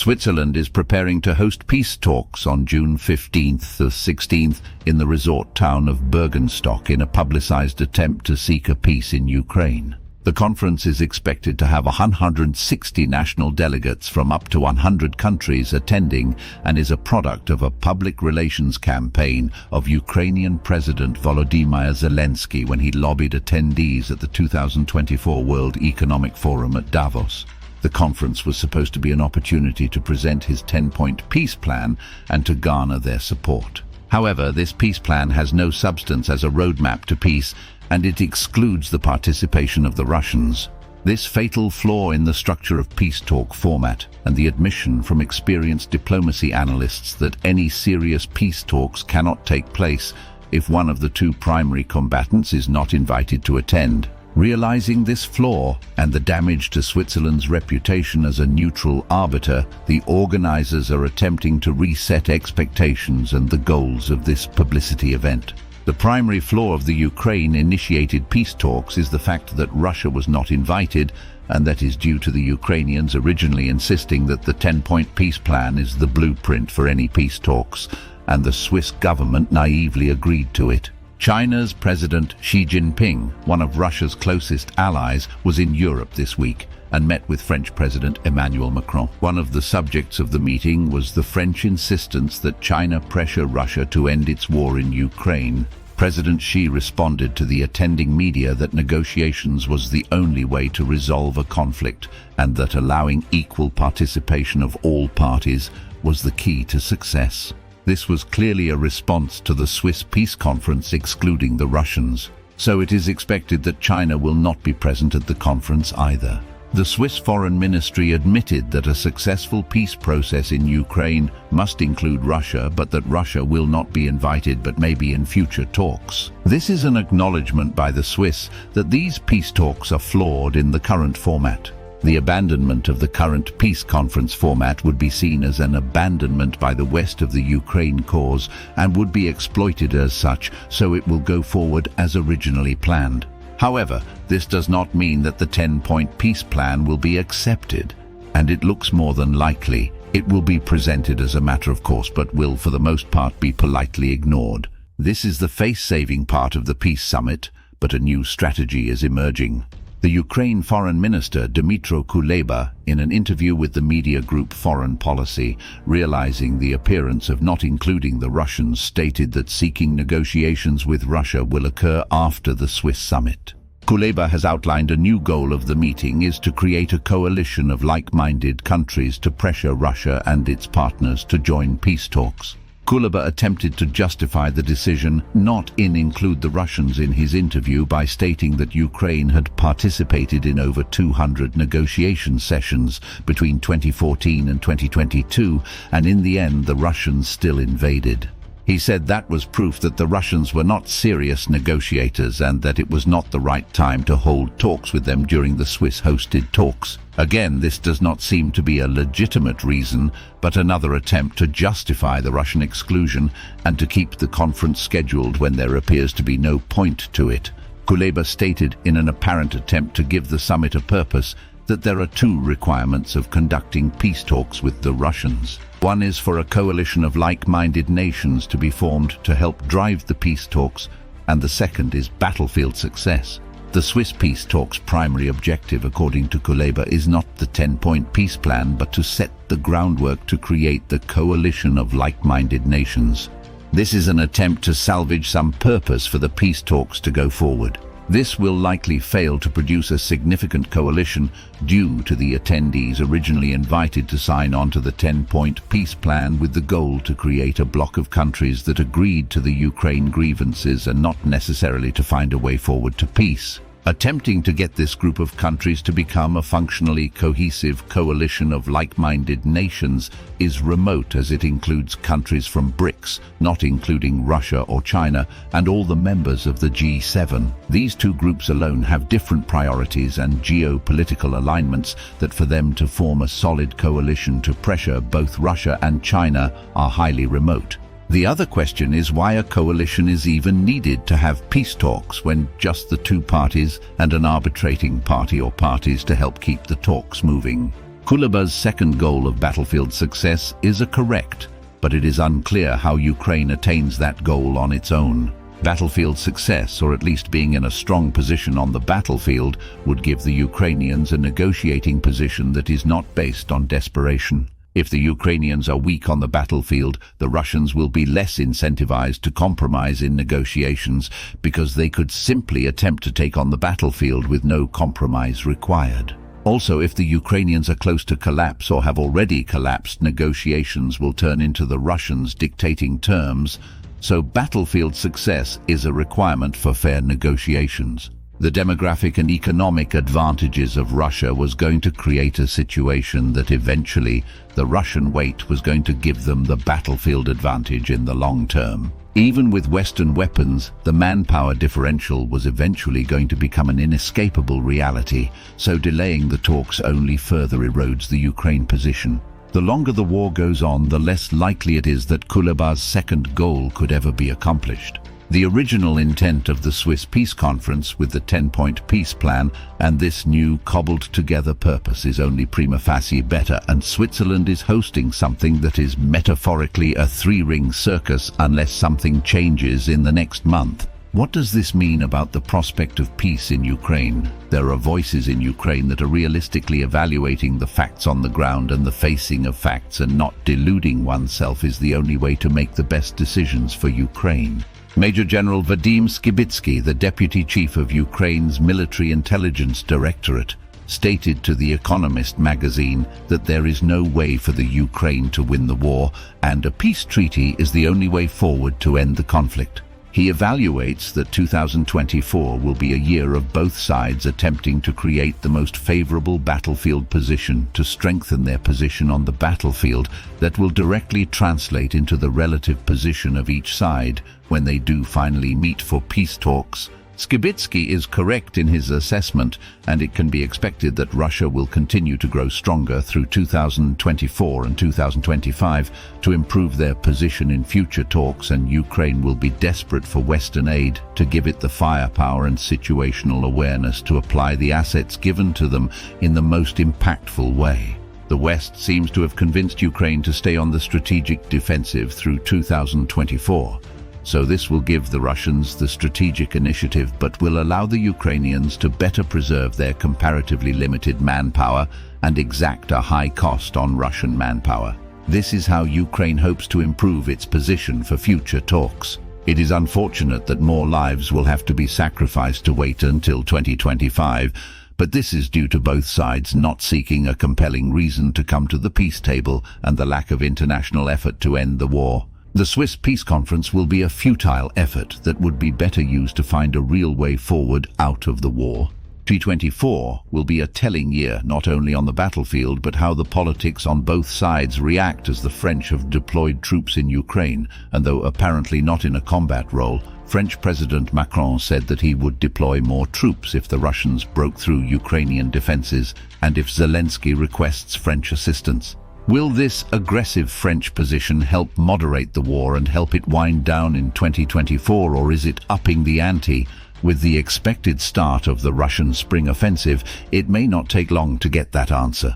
Switzerland is preparing to host peace talks on June 15th to 16th in the resort town of Bergenstock in a publicized attempt to seek a peace in Ukraine. The conference is expected to have 160 national delegates from up to 100 countries attending and is a product of a public relations campaign of Ukrainian President Volodymyr Zelensky when he lobbied attendees at the 2024 World Economic Forum at Davos. The conference was supposed to be an opportunity to present his 10-point peace plan and to garner their support. However, this peace plan has no substance as a roadmap to peace, and it excludes the participation of the Russians. This fatal flaw in the structure of peace talk format and the admission from experienced diplomacy analysts that any serious peace talks cannot take place if one of the two primary combatants is not invited to attend. Realizing this flaw and the damage to Switzerland's reputation as a neutral arbiter, the organizers are attempting to reset expectations and the goals of this publicity event. The primary flaw of the Ukraine-initiated peace talks is the fact that Russia was not invited, and that is due to the Ukrainians originally insisting that the 10-point peace plan is the blueprint for any peace talks, and the Swiss government naively agreed to it. China's President Xi Jinping, one of Russia's closest allies, was in Europe this week and met with French President Emmanuel Macron. One of the subjects of the meeting was the French insistence that China pressure Russia to end its war in Ukraine. President Xi responded to the attending media that negotiations was the only way to resolve a conflict and that allowing equal participation of all parties was the key to success. This was clearly a response to the Swiss peace conference excluding the Russians, so it is expected that China will not be present at the conference either. The Swiss Foreign Ministry admitted that a successful peace process in Ukraine must include Russia, but that Russia will not be invited but may be in future talks. This is an acknowledgement by the Swiss that these peace talks are flawed in the current format. The abandonment of the current peace conference format would be seen as an abandonment by the West of the Ukraine cause and would be exploited as such, so it will go forward as originally planned. However, this does not mean that the 10-point peace plan will be accepted, and it looks more than likely it will be presented as a matter of course but will for the most part be politely ignored. This is the face-saving part of the peace summit, but a new strategy is emerging. The Ukraine Foreign Minister Dmytro Kuleba, in an interview with the media group Foreign Policy, realizing the appearance of not including the Russians, stated that seeking negotiations with Russia will occur after the Swiss summit. Kuleba has outlined a new goal of the meeting is to create a coalition of like-minded countries to pressure Russia and its partners to join peace talks. Kuleba attempted to justify the decision not to include the Russians in his interview by stating that Ukraine had participated in over 200 negotiation sessions between 2014 and 2022, and in the end the Russians still invaded. He said that was proof that the Russians were not serious negotiators and that it was not the right time to hold talks with them during the Swiss-hosted talks. Again, this does not seem to be a legitimate reason, but another attempt to justify the Russian exclusion and to keep the conference scheduled when there appears to be no point to it. Kuleba stated in an apparent attempt to give the summit a purpose that there are two requirements of conducting peace talks with the Russians. One is for a coalition of like-minded nations to be formed to help drive the peace talks, and the second is battlefield success. The Swiss peace talks' primary objective, according to Kuleba, is not the 10-point peace plan, but to set the groundwork to create the coalition of like-minded nations. This is an attempt to salvage some purpose for the peace talks to go forward. This will likely fail to produce a significant coalition due to the attendees originally invited to sign on to the 10-point peace plan with the goal to create a bloc of countries that agreed to the Ukraine grievances and not necessarily to find a way forward to peace. Attempting to get this group of countries to become a functionally cohesive coalition of like-minded nations is remote, as it includes countries from BRICS, not including Russia or China, and all the members of the G7. These two groups alone have different priorities and geopolitical alignments that for them to form a solid coalition to pressure both Russia and China are highly remote. The other question is why a coalition is even needed to have peace talks when just the two parties and an arbitrating party or parties to help keep the talks moving. Kuleba's second goal of battlefield success is correct, but it is unclear how Ukraine attains that goal on its own. Battlefield success, or at least being in a strong position on the battlefield, would give the Ukrainians a negotiating position that is not based on desperation. If the Ukrainians are weak on the battlefield, the Russians will be less incentivized to compromise in negotiations because they could simply attempt to take on the battlefield with no compromise required. Also, if the Ukrainians are close to collapse or have already collapsed, negotiations will turn into the Russians dictating terms, so battlefield success is a requirement for fair negotiations. The demographic and economic advantages of Russia was going to create a situation that eventually the Russian weight was going to give them the battlefield advantage in the long term. Even with Western weapons, the manpower differential was eventually going to become an inescapable reality, so delaying the talks only further erodes the Ukraine position. The longer the war goes on, the less likely it is that Kuleba's second goal could ever be accomplished. The original intent of the Swiss Peace Conference with the 10-point peace plan and this new cobbled-together purpose is only prima facie better, and Switzerland is hosting something that is metaphorically a three-ring circus unless something changes in the next month. What does this mean about the prospect of peace in Ukraine? There are voices in Ukraine that are realistically evaluating the facts on the ground, and the facing of facts and not deluding oneself is the only way to make the best decisions for Ukraine. Major General Vadim Skibitsky, the deputy chief of Ukraine's Military Intelligence Directorate, stated to The Economist magazine that there is no way for the Ukraine to win the war, and a peace treaty is the only way forward to end the conflict. He evaluates that 2024 will be a year of both sides attempting to create the most favorable battlefield position to strengthen their position on the battlefield that will directly translate into the relative position of each side when they do finally meet for peace talks. Skibitsky is correct in his assessment, and it can be expected that Russia will continue to grow stronger through 2024 and 2025 to improve their position in future talks, and Ukraine will be desperate for Western aid to give it the firepower and situational awareness to apply the assets given to them in the most impactful way. The West seems to have convinced Ukraine to stay on the strategic defensive through 2024. So this will give the Russians the strategic initiative, but will allow the Ukrainians to better preserve their comparatively limited manpower and exact a high cost on Russian manpower. This is how Ukraine hopes to improve its position for future talks. It is unfortunate that more lives will have to be sacrificed to wait until 2025, but this is due to both sides not seeking a compelling reason to come to the peace table and the lack of international effort to end the war. The Swiss Peace Conference will be a futile effort that would be better used to find a real way forward out of the war. 2024 will be a telling year not only on the battlefield but how the politics on both sides react as the French have deployed troops in Ukraine, and though apparently not in a combat role, French President Macron said that he would deploy more troops if the Russians broke through Ukrainian defenses and if Zelensky requests French assistance. Will this aggressive French position help moderate the war and help it wind down in 2024, or is it upping the ante? With the expected start of the Russian spring offensive, it may not take long to get that answer.